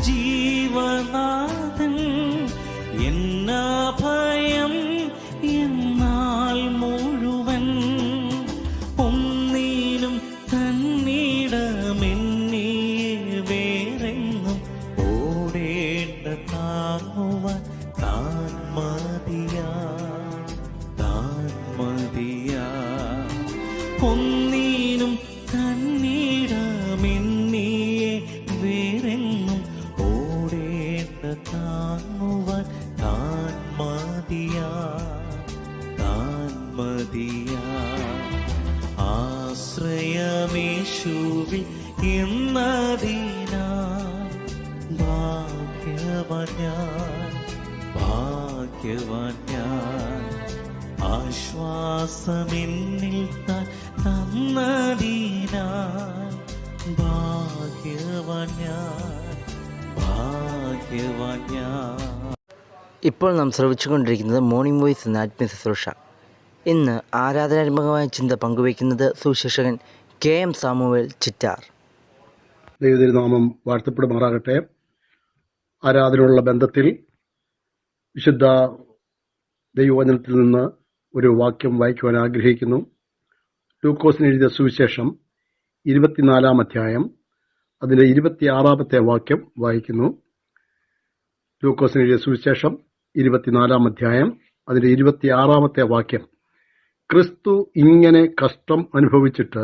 ജീവനാഥൻ എന്നഭയം എന്നാൽ മുഴുവൻ ഒന്നിനും തന്നിടമെന്നേ വേറെങ്ങും ഓടേണ്ട താങ്ങുവാൻ താൻ മതിയാ ഒന്നിനും തന്നിടമെന്നേ വേറെങ്ങും ഓടേണ്ട താങ്ങുവാൻ താൻ മതിയാ ആശ്രയമേശുവിൽ എന്നതിനാ ഭാഗ്യവാൻ ഞാൻ ആശ്വാസമെന്നിൽ താൻ തന്നതിനാൽ ഭാഗ്യവാൻ ഞാൻ. ഇപ്പോൾ നാം ശ്രവിച്ചുകൊണ്ടിരിക്കുന്നത് മോർണിംഗ് വോയിസ് എന്ന ആത്മീയ ശുശ്രൂഷ. ഇന്ന് ആരാധനാത്മകമായ ചിന്ത പങ്കുവയ്ക്കുന്നത് സുവിശേഷകൻ KM സാമുവേൽ ചിറ്റാർ. ദൈവതിരുനാമം വാഴ്ത്തപ്പെടുമാറാകട്ടെ. ആരാധനയുള്ള ബന്ധത്തിൽ വിശുദ്ധ ദൈവവചനത്തിൽ നിന്ന് ഒരു വാക്യം വായിക്കുവാൻ ആഗ്രഹിക്കുന്നു. ലൂക്കോസിന് എഴുതിയ സുവിശേഷം 24-ാം അധ്യായം അതിൻ്റെ 26-ാമത്തെ വാക്യം വായിക്കുന്നു. ലൂക്കോസിന് എഴുതിയ സുവിശേഷം 24-ാം അധ്യായം അതിൻ്റെ 26-ാമത്തെ വാക്യം. ക്രിസ്തു ഇങ്ങനെ കഷ്ടം അനുഭവിച്ചിട്ട്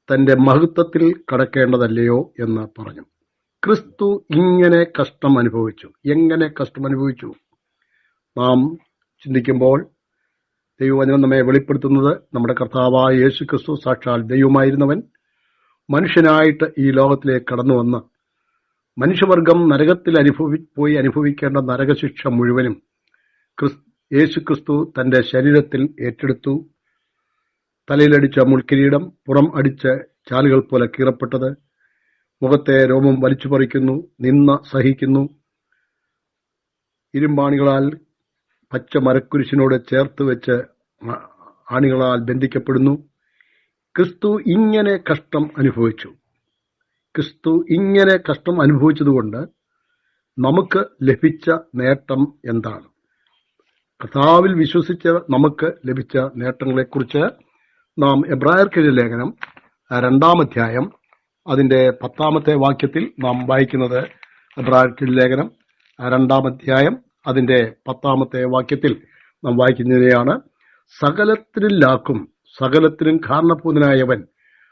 തന്റെ മഹത്വത്തിൽ കടക്കേണ്ടതല്ലയോ എന്ന് പറഞ്ഞു. ക്രിസ്തു ഇങ്ങനെ കഷ്ടം അനുഭവിച്ചു. എങ്ങനെ കഷ്ടം അനുഭവിച്ചു? നാം ചിന്തിക്കുമ്പോൾ ദൈവവചനം നമ്മെ വെളിപ്പെടുത്തുന്നത് നമ്മുടെ കർത്താവായ യേശു ക്രിസ്തു സാക്ഷാൽ ദൈവമായിരുന്നവൻ മനുഷ്യനായിട്ട് ഈ ലോകത്തിലേക്ക് കടന്നു വന്ന് മനുഷ്യവർഗം നരകത്തിൽ അനുഭവിക്കേണ്ട നരകശിക്ഷ മുഴുവനും യേശു ക്രിസ്തു തന്റെ ശരീരത്തിൽ ഏറ്റെടുത്തു. തലയിലടിച്ച മുൾക്കിരീടം, പുറം അടിച്ച് ചാലുകൾ പോലെ കീറപ്പെട്ടത്, മുഖത്തെ രോമം വലിച്ചു പറിക്കുന്നു, നിന്ന സഹിക്കുന്നു, ഇരുമ്പാണികളാൽ പച്ച മരക്കുരിശിനോട് ചേർത്ത് വെച്ച് ആണികളാൽ ബന്ധിക്കപ്പെടുന്നു. ക്രിസ്തു ഇങ്ങനെ കഷ്ടം അനുഭവിച്ചു. ക്രിസ്തു ഇങ്ങനെ കഷ്ടം അനുഭവിച്ചതുകൊണ്ട് നമുക്ക് ലഭിച്ച നേട്ടം എന്താണ്? കർത്താവിൽ വിശ്വസിച്ച് നമുക്ക് ലഭിച്ച നേട്ടങ്ങളെക്കുറിച്ച് നാം എബ്രായർക്കെഴുതിയ ലേഖനം 2-ാം അധ്യായം അതിൻ്റെ 10-ാമത്തെ വാക്യത്തിൽ നാം വായിക്കുന്നത്. എബ്രായർക്കെഴുതിയ ലേഖനം 2-ാം അധ്യായം അതിൻ്റെ 10-ാമത്തെ വാക്യത്തിൽ നാം വായിക്കുന്നതിനെയാണ്. സകലത്തിനും സകലത്തിനും കാരണഭൂതനായവൻ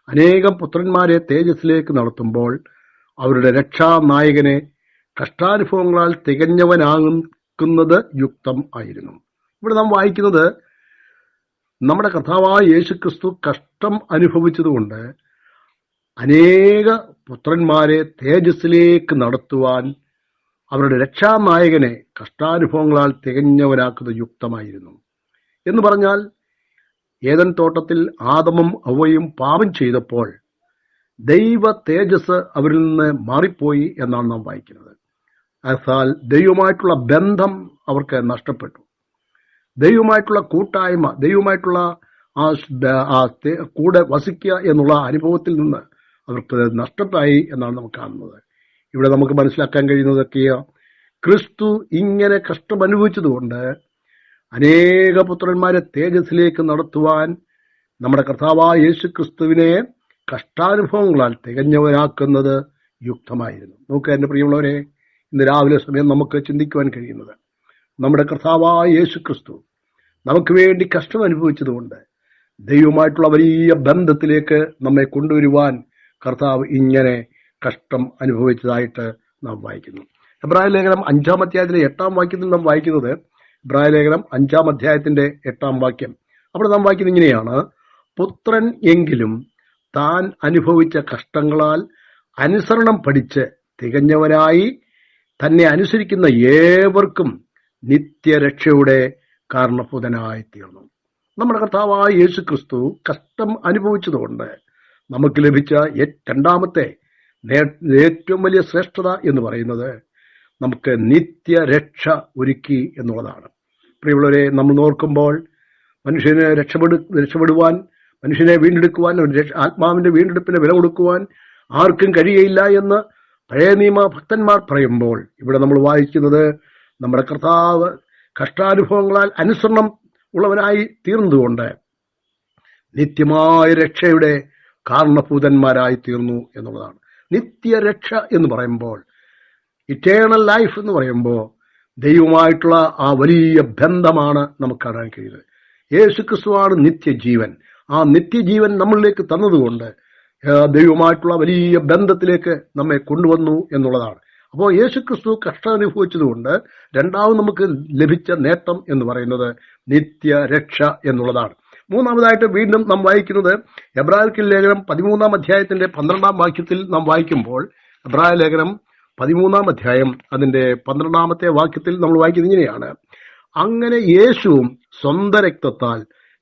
അനേകം പുത്രന്മാരെ തേജസ്സിലേക്ക് നടത്തുമ്പോൾ അവരുടെ രക്ഷാനായകനെ കഷ്ടാനുഭവങ്ങളാൽ തികഞ്ഞവനാകുന്നത് യുക്തം ആയിരുന്നു. ഇവിടെ നാം വായിക്കുന്നത് നമ്മുടെ കർത്താവായ യേശുക്രിസ്തു കഷ്ടം അനുഭവിച്ചതുകൊണ്ട് അനേക പുത്രന്മാരെ തേജസ്സിലേക്ക് നടത്തുവാൻ അവരുടെ രക്ഷാനായകനെ കഷ്ടാനുഭവങ്ങളാൽ തികഞ്ഞവനാക്കുന്നത് യുക്തമായിരുന്നു എന്ന് പറഞ്ഞാൽ, ഏദൻ തോട്ടത്തിൽ ആദമും ഹവ്വയും പാപം ചെയ്തപ്പോൾ ദൈവ തേജസ് അവരിൽ നിന്ന് മാറിപ്പോയി എന്നാണ് നാം വായിക്കുന്നത്. എന്നാൽ ദൈവമായിട്ടുള്ള ബന്ധം അവർക്ക് നഷ്ടപ്പെട്ടു. ദൈവമായിട്ടുള്ള കൂട്ടായ്മ, ദൈവമായിട്ടുള്ള കൂടെ വസിക്കുക എന്നുള്ള അനുഭവത്തിൽ നിന്ന് അവർക്ക് നഷ്ടമായി എന്നാണ് നമുക്ക് കാണുന്നത്. ഇവിടെ നമുക്ക് മനസ്സിലാക്കാൻ കഴിയുന്നതൊക്കെയോ ക്രിസ്തു ഇങ്ങനെ കഷ്ടം അനുഭവിച്ചതുകൊണ്ട് അനേക പുത്രന്മാരെ തേജസ്സിലേക്ക് നടത്തുവാൻ നമ്മുടെ കർത്താവായ യേശു ക്രിസ്തുവിനെ കഷ്ടാനുഭവങ്ങളാൽ തികഞ്ഞവനാക്കുന്നത് യുക്തമായിരുന്നു. നമുക്ക് എൻ്റെ പ്രിയമുള്ളവരെ, ഇന്ന് രാവിലെ സമയം നമുക്ക് ചിന്തിക്കുവാൻ കഴിയുന്നത് നമ്മുടെ കർത്താവായ യേശു ക്രിസ്തു നമുക്ക് വേണ്ടി കഷ്ടം അനുഭവിച്ചതുകൊണ്ട് ദൈവമായിട്ടുള്ള വലിയ ബന്ധത്തിലേക്ക് നമ്മെ കൊണ്ടുവരുവാൻ കർത്താവ് ഇങ്ങനെ കഷ്ടം അനുഭവിച്ചതായിട്ട് നാം വായിക്കുന്നു. എബ്രായ ലേഖനം 5-ാം അധ്യായത്തിലെ 8-ാം വാക്യത്തിൽ നാം വായിക്കുന്നത്, എബ്രായ ലേഖനം 5-ാം അധ്യായത്തിന്റെ 8-ാം വാക്യം. അവിടെ നാം വായിക്കുന്നത് ഇങ്ങനെയാണ്: പുത്രൻ എങ്കിലും താൻ അനുഭവിച്ച കഷ്ടങ്ങളാൽ അനുസരണം പഠിച്ച് തികഞ്ഞവനായി തന്നെ അനുസരിക്കുന്ന ഏവർക്കും നിത്യരക്ഷയുടെ കാരണഭൂതനായി തീർന്നു. നമ്മുടെ കർത്താവായ യേശു ക്രിസ്തു കഷ്ടം അനുഭവിച്ചതുകൊണ്ട് നമുക്ക് ലഭിച്ച രണ്ടാമത്തെ ഏറ്റവും വലിയ ശ്രേഷ്ഠത എന്ന് പറയുന്നത് നമുക്ക് നിത്യരക്ഷ ഒരുക്കി എന്നുള്ളതാണ്. പ്രിയമുള്ളവരെ, നമ്മൾ നോക്കുമ്പോൾ മനുഷ്യനെ രക്ഷപ്പെടുവാൻ, മനുഷ്യനെ വീണ്ടെടുക്കുവാൻ, ആത്മാവിന്റെ വീണ്ടെടുപ്പിന് വില കൊടുക്കുവാൻ ആർക്കും കഴിയയില്ല എന്ന് പഴയ നിയമ ഭക്തന്മാർ പറയുമ്പോൾ ഇവിടെ നമ്മൾ വായിക്കുന്നത് നമ്മുടെ കർത്താവ് കഷ്ടാനുഭവങ്ങളാൽ അനുസരണം ഉള്ളവനായി തീർന്നതുകൊണ്ട് നിത്യമായ രക്ഷയുടെ കാരണഭൂതന്മാരായി തീർന്നു എന്നുള്ളതാണ്. നിത്യരക്ഷ എന്ന് പറയുമ്പോൾ, ഇറ്റേണൽ ലൈഫ് എന്ന് പറയുമ്പോൾ ദൈവമായിട്ടുള്ള ആ വലിയ ബന്ധമാണ് നമുക്ക് കാണാൻ കഴിയുന്നത്. യേശുക്രിസ്തുവാണ് നിത്യജീവൻ. ആ നിത്യജീവൻ നമ്മളിലേക്ക് തന്നതുകൊണ്ട് ദൈവമായിട്ടുള്ള വലിയ ബന്ധത്തിലേക്ക് നമ്മെ കൊണ്ടുവന്നു എന്നുള്ളതാണ്. അപ്പോൾ യേശുക്രിസ്തു കഷ്ടം അനുഭവിച്ചതുകൊണ്ട് രണ്ടാമത് നമുക്ക് ലഭിച്ച നേട്ടം എന്ന് പറയുന്നത് നിത്യരക്ഷ എന്നുള്ളതാണ്. മൂന്നാമതായിട്ട് വീണ്ടും നാം വായിക്കുന്നത് എബ്രായർക്കുള്ള ലേഖനം 13-ാം അധ്യായത്തിന്റെ 12-ാം വാക്യത്തിൽ നാം വായിക്കുമ്പോൾ, എബ്രായ ലേഖനം 13-ാം അധ്യായം അതിന്റെ 12-ാമത്തെ വാക്യത്തിൽ നമ്മൾ വായിക്കുന്നത് ഇങ്ങനെയാണ്: അങ്ങനെ യേശുവും സ്വന്തം രക്തത്താൽ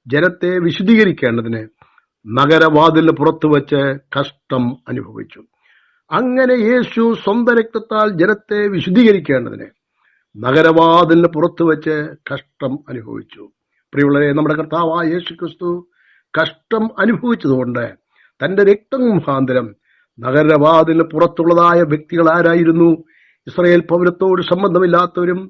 ജനത്തെ വിശുദ്ധീകരിക്കേണ്ടതിന് നഗരവാതിലിന് പുറത്തു വച്ച് കഷ്ടം അനുഭവിച്ചു. അങ്ങനെ യേശു സ്വന്തം രക്തത്താൽ ജനത്തെ വിശുദ്ധീകരിക്കേണ്ടതിന് നഗരവാതിലിന് പുറത്തു വച്ച് കഷ്ടം അനുഭവിച്ചു. പ്രിയമുള്ളവരെ, നമ്മുടെ കർത്താവായ യേശുക്രിസ്തു കഷ്ടം അനുഭവിച്ചതുകൊണ്ട് തന്റെ രക്തം മുഖാന്തരം നഗരവാതിലിന് പുറത്തുള്ളതായ വ്യക്തികൾ ആരായിരുന്നു? ഇസ്രായേൽ പൗരത്തോട് സംബന്ധമില്ലാത്തവരും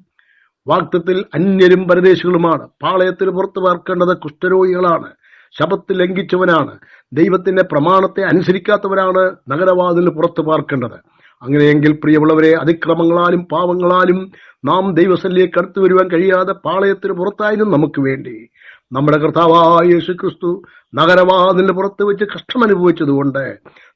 വാഗ്ദത്തത്തിൽ അന്യരും പരദേശികളുമാണ്. പാളയത്തിന് പുറത്ത് പാർക്കേണ്ടത് കുഷ്ഠരോഗികളാണ്, ശബത്ത് ലംഘിച്ചവനാണ്, ദൈവത്തിന്റെ പ്രമാണത്തെ അനുസരിക്കാത്തവരാണ് നഗരവാതിലിന് പുറത്ത് പാർക്കേണ്ടത്. അങ്ങനെയെങ്കിൽ പ്രിയമുള്ളവരെ, അതിക്രമങ്ങളാലും പാവങ്ങളാലും നാം ദൈവസന്നിധിയിലേക്ക് അടുത്തു വരുവാൻ കഴിയാതെ പാളയത്തിന് പുറത്തായിരുന്നു നമുക്ക് വേണ്ടി നമ്മുടെ കർത്താവായ യേശുക്രിസ്തു നഗരവാതിലിന് പുറത്ത് വെച്ച് കഷ്ടമനുഭവിച്ചതുകൊണ്ട്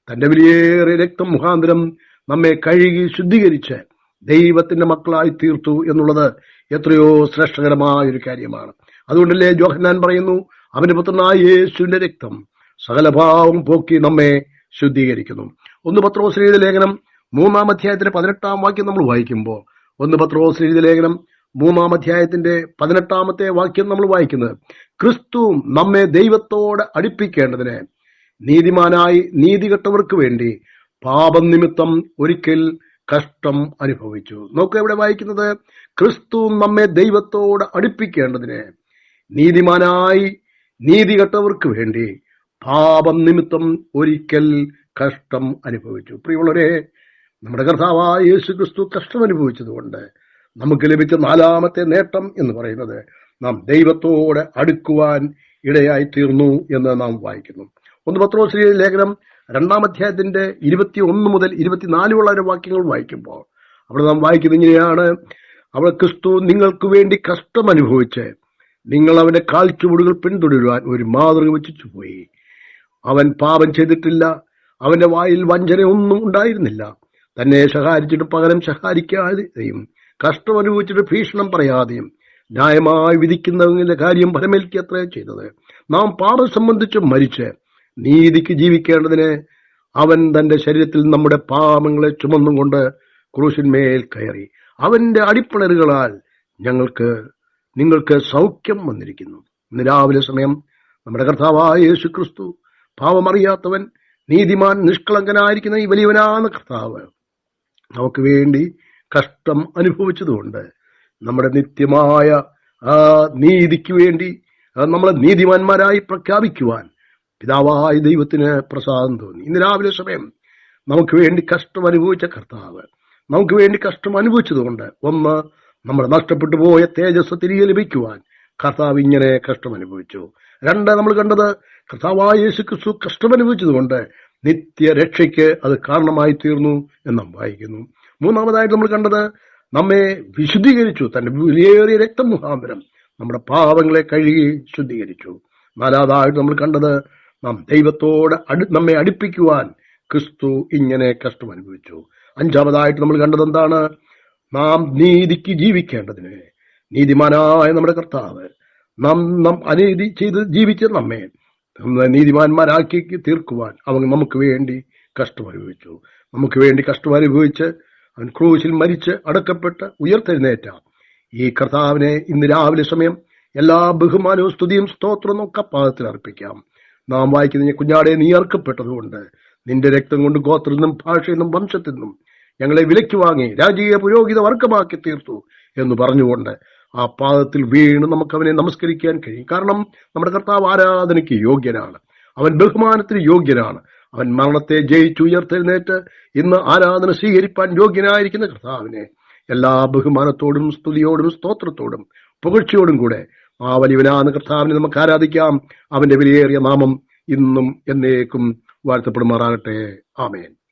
തന്റെ വിലയേറിയ രക്തം മുഖാന്തരം നമ്മെ കഴുകി ശുദ്ധീകരിച്ച് ദൈവത്തിന്റെ മക്കളായി തീർത്തു എന്നുള്ളത് എത്രയോ ശ്രേഷ്ഠകരമായ ഒരു കാര്യമാണ്. അതുകൊണ്ടല്ലേ യോഹന്നാൻ പറയുന്നു, അവന്റെ പുത്രനായ യേശുവിന്റെ രക്തം സകലഭാവം പോക്കി നമ്മെ ശുദ്ധീകരിക്കുന്നു. 1 പത്രോസ് എഴുതിയ ലേഖനം 3-ാം അധ്യായത്തിന്റെ 18-ാം വാക്യം നമ്മൾ വായിക്കുമ്പോൾ, 1 പത്രോസ് എഴുതിയ ലേഖനം 3-ാം അധ്യായത്തിന്റെ 18-ാമത്തെ വാക്യം നമ്മൾ വായിക്കുന്നത്, ക്രിസ്തു നമ്മെ ദൈവത്തോട് അടുപ്പിക്കേണ്ടതിന് നീതിമാനായി നീതികെട്ടവർക്ക് വേണ്ടി പാപം നിമിത്തം ഒരിക്കൽ കഷ്ടം അനുഭവിച്ചു. നോക്കുക, ഇവിടെ വായിക്കുന്നത് ക്രിസ്തു നമ്മെ ദൈവത്തോട് അടുപ്പിക്കേണ്ടതിന് നീതിമാനായി നീതികെട്ടവർക്ക് വേണ്ടി പാപം നിമിത്തം ഒരിക്കൽ കഷ്ടം അനുഭവിച്ചു. പ്രിയമുള്ളവരെ, നമ്മുടെ കർത്താവായ യേശുക്രിസ്തു കഷ്ടം അനുഭവിച്ചതുകൊണ്ട് നമുക്ക് ലഭിച്ച 4-ാമത്തെ നേട്ടം എന്ന് പറയുന്നത് നാം ദൈവത്തോട് അടുക്കുവാൻ ഇടയായി തീർന്നു എന്ന് നാം വായിക്കുന്നു. 1 പത്രോസ് ലേഖനം 2-ാം അധ്യായത്തിന്റെ 21 മുതൽ 24 വാക്യങ്ങൾ വായിക്കുമ്പോൾ അവിടെ നാം വായിക്കുന്നത് ഇങ്ങനെയാണ്: അവൾ ക്രിസ്തു നിങ്ങൾക്ക് വേണ്ടി കഷ്ടം അനുഭവിച്ച് നിങ്ങൾ അവന്റെ കാൽച്ചുവടുകൾ പിന്തുടരുവാൻ ഒരു മാതൃക വെച്ചു പോയി. അവൻ പാപം ചെയ്തിട്ടില്ല, അവന്റെ വായിൽ വഞ്ചന ഒന്നും ഉണ്ടായിരുന്നില്ല. തന്നെ ശകാരിച്ചിട്ട് പകരം ശകാരിക്കാതെയും കഷ്ടം അനുഭവിച്ചിട്ട് ഭീഷണം പറയാതെയും ന്യായമായി വിധിക്കുന്നവന്റെ കാര്യം ഫലമേൽക്കത്രേ ചെയ്തത്. നാം പാപം സംബന്ധിച്ച് മരിച്ച് നീതിക്ക് ജീവിക്കേണ്ടതിന് അവൻ തന്റെ ശരീരത്തിൽ നമ്മുടെ പാപങ്ങളെ ചുമന്നും കൊണ്ട് ക്രൂശിന്മേൽ കയറി. അവന്റെ അടിപ്പിണറുകളാൽ നിങ്ങൾക്ക് സൗഖ്യം വന്നിരിക്കുന്നു. ഇന്ന് രാവിലെ സമയം നമ്മുടെ കർത്താവായ യേശുക്രിസ്തു, പാപമറിയാത്തവൻ, നീതിമാൻ, നിഷ്കളങ്കനായിരിക്കുന്ന ഈ വലിയവനാണ് കർത്താവ്, നമുക്ക് വേണ്ടി കഷ്ടം അനുഭവിച്ചതുകൊണ്ട് നമ്മുടെ നിത്യമായ ആ നീതിക്ക് വേണ്ടി നമ്മളെ നീതിമാന്മാരായി പ്രഖ്യാപിക്കുവാൻ പിതാവായ ദൈവത്തിന് പ്രസാദം തോന്നി. ഇന്ന് രാവിലെ സമയം നമുക്ക് വേണ്ടി കഷ്ടം അനുഭവിച്ച കർത്താവ് നമുക്ക് വേണ്ടി കഷ്ടം അനുഭവിച്ചതുകൊണ്ട്, ഒന്ന്, നമ്മുടെ നഷ്ടപ്പെട്ടു പോയ തേജസ് തിരികെ ലഭിക്കുവാൻ കർത്താവ് ഇങ്ങനെ കഷ്ടം അനുഭവിച്ചു. 2, നമ്മൾ കണ്ടത് കർത്താവായ യേശുക്രിസ്തു കഷ്ടം അനുഭവിച്ചതുകൊണ്ട് നിത്യരക്ഷയ്ക്ക് അത് കാരണമായി തീർന്നു എന്ന് നാം വായിക്കുന്നു. 3-ാമതായിട്ട് നമ്മൾ കണ്ടത് നമ്മെ വിശുദ്ധീകരിച്ചു. തന്റെ വിലയേറിയ രക്തം മുഖാന്തരം നമ്മുടെ പാപങ്ങളെ കഴുകി ശുദ്ധീകരിച്ചു. 4-ാമതായിട്ട് നമ്മൾ കണ്ടത് നാം ദൈവത്തോട് നമ്മെ അടുപ്പിക്കുവാൻ ക്രിസ്തു ഇങ്ങനെ കഷ്ടം അനുഭവിച്ചു. 5-ാമതായിട്ട് നമ്മൾ കണ്ടത് എന്താണ്? നാം നീതിക്ക് ജീവിക്കേണ്ടതിന് നീതിമാനായ നമ്മുടെ കർത്താവ് നാം അനീതി ചെയ്ത് ജീവിച്ച നമ്മെ നീതിമാന്മാരാക്കി തീർക്കുവാൻ അവൻ നമുക്ക് വേണ്ടി കഷ്ടം അനുഭവിച്ചു. നമുക്ക് വേണ്ടി കഷ്ടം അനുഭവിച്ച് അവൻ ക്രൂശിൽ മരിച്ച് അടക്കപ്പെട്ട് ഉയർത്തെഴുന്നേറ്റ ഈ കർത്താവിനെ ഇന്ന് രാവിലെ സമയം എല്ലാ ബഹുമാനവും സ്തുതിയും സ്തോത്രവും ഒക്കെ പാദത്തിൽ അർപ്പിക്കാം. നാം വായിക്കുന്ന കുഞ്ഞാടെ, നീ അർക്കപ്പെട്ടതുകൊണ്ട് നിന്റെ രക്തം കൊണ്ട് ഗോത്രത്തിൽ നിന്നും ഭാഷയിൽ നിന്നും വംശത്തിൽ നിന്നും ഞങ്ങളെ വിലയ്ക്ക് വാങ്ങി രാജകീയ പുരോഹിത വർഗമാക്കി തീർത്തു എന്ന് പറഞ്ഞുകൊണ്ട് ആ പാദത്തിൽ വീണ് നമുക്ക് അവനെ നമസ്കരിക്കാൻ കഴിയും. കാരണം നമ്മുടെ കർത്താവ് ആരാധനയ്ക്ക് യോഗ്യനാണ്, അവൻ ബഹുമാനത്തിന് യോഗ്യനാണ്, അവൻ മരണത്തെ ജയിച്ചുയർത്തെഴുന്നേറ്റ് ഇന്ന് ആരാധന സ്വീകരിപ്പാൻ യോഗ്യനായിരിക്കുന്ന കർത്താവിനെ എല്ലാ ബഹുമാനത്തോടും സ്തുതിയോടും സ്തോത്രത്തോടും പുകഴ്ചയോടും കൂടെ ആ വലിയവനാണ് കർത്താവിനെ നമുക്ക് ആരാധിക്കാം. അവന്റെ വിലയേറിയ നാമം ഇന്നും എന്നേക്കും വാഴ്ത്തപ്പെടുമാറാകട്ടെ. ആമേൻ.